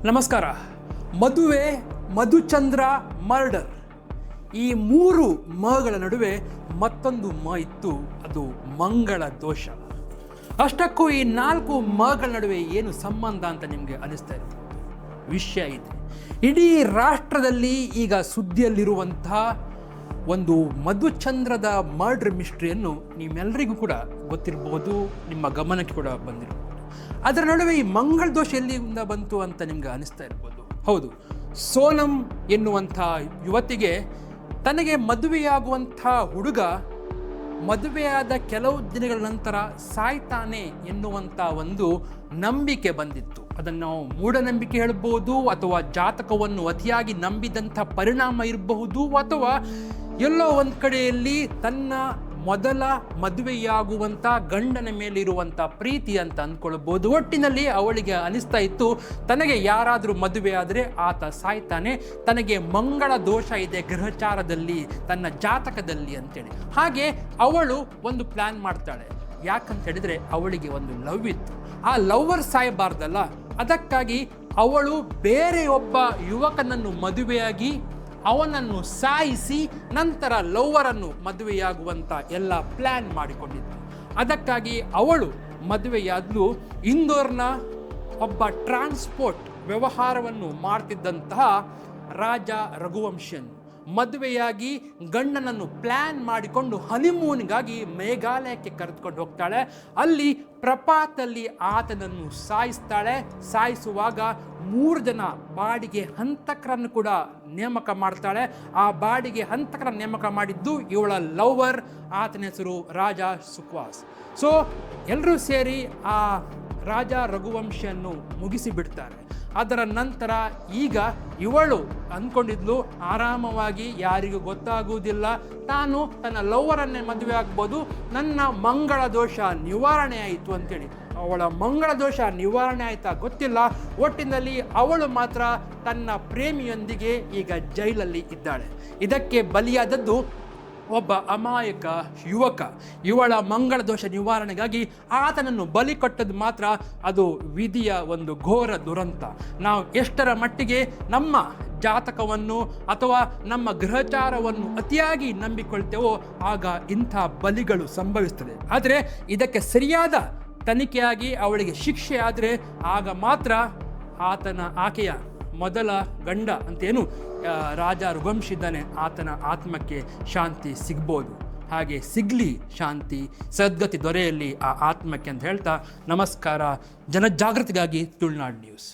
ನಮಸ್ಕಾರ. ಮದುವೆ, ಮಧುಚಂದ್ರ, ಮರ್ಡರ್, ಈ ಮೂರು ಮಗಳ ನಡುವೆ ಮತ್ತೊಂದು ಮ ಇತ್ತು, ಅದು ಮಂಗಳ ದೋಷ. ಅಷ್ಟಕ್ಕೂ ಈ ನಾಲ್ಕು ಮಗಳ ನಡುವೆ ಏನು ಸಂಬಂಧ ಅಂತ ನಿಮಗೆ ಅನಿಸ್ತಾ ಇದೆ? ವಿಷಯ ಇದೆ. ಇಡೀ ರಾಷ್ಟ್ರದಲ್ಲಿ ಈಗ ಸುದ್ದಿಯಲ್ಲಿರುವಂಥ ಒಂದು ಮಧುಚಂದ್ರದ ಮರ್ಡರ್ ಮಿಸ್ಟ್ರಿಯನ್ನು ನಿಮ್ಮೆಲ್ಲರಿಗೂ ಕೂಡ ಗೊತ್ತಿರಬಹುದು, ನಿಮ್ಮ ಗಮನಕ್ಕೆ ಕೂಡ ಬಂದಿರಬಹುದು. ಅದರ ನಡುವೆ ಈ ಮಂಗಳ ದೋಷ ಎಲ್ಲಿಂದ ಬಂತು ಅಂತ ನಿಮ್ಗೆ ಅನಿಸ್ತಾ ಇರ್ಬೋದು. ಹೌದು, ಸೋನಮ್ ಎನ್ನುವಂಥ ಯುವತಿಗೆ ತನಗೆ ಮದುವೆಯಾಗುವಂಥ ಹುಡುಗ ಮದುವೆಯಾದ ಕೆಲವು ದಿನಗಳ ನಂತರ ಸಾಯ್ತಾನೆ ಎನ್ನುವಂಥ ಒಂದು ನಂಬಿಕೆ ಬಂದಿತ್ತು. ಅದನ್ನು ನಾವು ಮೂಢನಂಬಿಕೆ ಹೇಳ್ಬೋದು, ಅಥವಾ ಜಾತಕವನ್ನು ಅತಿಯಾಗಿ ನಂಬಿದಂಥ ಪರಿಣಾಮ ಇರಬಹುದು, ಅಥವಾ ಎಲ್ಲೋ ಒಂದು ಕಡೆಯಲ್ಲಿ ತನ್ನ ಮೊದಲ ಮದುವೆಯಾಗುವಂಥ ಗಂಡನ ಮೇಲಿರುವಂಥ ಪ್ರೀತಿ ಅಂತ ಅಂದ್ಕೊಳ್ಬೋದು. ಒಟ್ಟಿನಲ್ಲಿ ಅವಳಿಗೆ ಅನಿಸ್ತಾ ಇತ್ತು, ತನಗೆ ಯಾರಾದರೂ ಮದುವೆ ಆದರೆ ಆತ ಸಾಯ್ತಾನೆ, ತನಗೆ ಮಂಗಳ ದೋಷ ಇದೆ ಗ್ರಹಚಾರದಲ್ಲಿ, ತನ್ನ ಜಾತಕದಲ್ಲಿ ಅಂತೇಳಿ. ಹಾಗೆ ಅವಳು ಒಂದು ಪ್ಲ್ಯಾನ್ ಮಾಡ್ತಾಳೆ. ಯಾಕಂತ ಹೇಳಿದರೆ ಅವಳಿಗೆ ಒಂದು ಲವ್ ಇತ್ತು. ಆ ಲವ್ವರ್ ಸಾಯಬಾರ್ದಲ್ಲ, ಅದಕ್ಕಾಗಿ ಅವಳು ಬೇರೆ ಒಬ್ಬ ಯುವಕನನ್ನು ಮದುವೆಯಾಗಿ ಅವನನ್ನು ಸಾಯಿಸಿ ನಂತರ ಲವ್ವರನ್ನು ಮದುವೆಯಾಗುವಂಥ ಎಲ್ಲ ಪ್ಲ್ಯಾನ್ ಮಾಡಿಕೊಂಡಿದ್ದು. ಅದಕ್ಕಾಗಿ ಅವಳು ಮದುವೆಯಾದಲು ಇಂದೋರ್ನ ಒಬ್ಬ ಟ್ರಾನ್ಸ್ಪೋರ್ಟ್ ವ್ಯವಹಾರವನ್ನು ಮಾಡ್ತಿದ್ದಂತಹ ರಾಜ ರಘುವಂಶನ್ ಮದುವೆಯಾಗಿ ಗಂಡನನ್ನು ಪ್ಲ್ಯಾನ್ ಮಾಡಿಕೊಂಡು ಹನಿಮೂನ್ಗಾಗಿ ಮೇಘಾಲಯಕ್ಕೆ ಕರೆದುಕೊಂಡು ಹೋಗ್ತಾಳೆ. ಅಲ್ಲಿ ಪ್ರಪಾತದಲ್ಲಿ ಆತನನ್ನು ಸಾಯಿಸ್ತಾಳೆ. ಸಾಯಿಸುವಾಗ 3 ಜನ ಬಾಡಿಗೆ ಹಂತಕರನ್ನು ಕೂಡ ನೇಮಕ ಮಾಡ್ತಾಳೆ. ಆ ಬಾಡಿಗೆ ಹಂತಕರ ನೇಮಕ ಮಾಡಿದ್ದು ಇವಳ ಲವ್ವರ್, ಆತನ ಹೆಸರು ರಾಜ ಸುಖ್ವಾಸ್. ಸೊ ಎಲ್ಲರೂ ಸೇರಿ ಆ ರಾಜ ರಘುವಂಶನ್ನು ಮುಗಿಸಿ ಬಿಡ್ತಾರೆ. ಅದರ ನಂತರ ಈಗ ಇವಳು ಅಂದ್ಕೊಂಡಿದ್ಲು, ಆರಾಮವಾಗಿ ಯಾರಿಗೂ ಗೊತ್ತಾಗುವುದಿಲ್ಲ, ತಾನು ತನ್ನ ಲವ್ವರನ್ನೇ ಮದುವೆ ಆಗ್ಬೋದು, ನನ್ನ ಮಂಗಳ ದೋಷ ನಿವಾರಣೆ ಆಯಿತು ಅಂತೇಳಿ. ಅವಳ ಮಂಗಳ ದೋಷ ನಿವಾರಣೆ ಆಯಿತಾ ಗೊತ್ತಿಲ್ಲ. ಒಟ್ಟಿನಲ್ಲಿ ಅವಳು ಮಾತ್ರ ತನ್ನ ಪ್ರೇಮಿಯೊಂದಿಗೆ ಈಗ ಜೈಲಲ್ಲಿ ಇದ್ದಾಳೆ. ಇದಕ್ಕೆ ಬಲಿಯಾದದ್ದು ಒಬ್ಬ ಅಮಾಯಕ ಯುವಕ. ಇವಳ ಮಂಗಳ ದೋಷ ನಿವಾರಣೆಗಾಗಿ ಆತನನ್ನು ಬಲಿ ಕೊಟ್ಟದ್ದು ಮಾತ್ರ ಅದು ವಿಧಿಯ ಒಂದು ಘೋರ ದುರಂತ. ನಾವು ಎಷ್ಟರ ಮಟ್ಟಿಗೆ ನಮ್ಮ ಜಾತಕವನ್ನು ಅಥವಾ ನಮ್ಮ ಗ್ರಹಚಾರವನ್ನು ಅತಿಯಾಗಿ ನಂಬಿಕೊಳ್ತೇವೋ ಆಗ ಇಂಥ ಬಲಿಗಳು ಸಂಭವಿಸ್ತದೆ. ಆದರೆ ಇದಕ್ಕೆ ಸರಿಯಾದ ತನಿಖೆಯಾಗಿ ಅವಳಿಗೆ ಶಿಕ್ಷೆ ಆದರೆ ಆಗ ಮಾತ್ರ ಆಕೆಯ ಮೊದಲ ಗಂಡ ಅಂತೇನು ರಾಜ ರಘುವಂಶ್ ಇದ್ದಾನೆ, ಆತನ ಆತ್ಮಕ್ಕೆ ಶಾಂತಿ ಸಿಗ್ಬೋದು. ಹಾಗೆ ಸಿಗಲಿ ಶಾಂತಿ, ಸದ್ಗತಿ ದೊರೆಯಲ್ಲಿ ಆ ಆತ್ಮಕ್ಕೆ ಅಂತ ಹೇಳ್ತಾ ನಮಸ್ಕಾರ. ಜನಜಾಗೃತಿಗಾಗಿ ತುಳುನಾಡು ನ್ಯೂಸ್.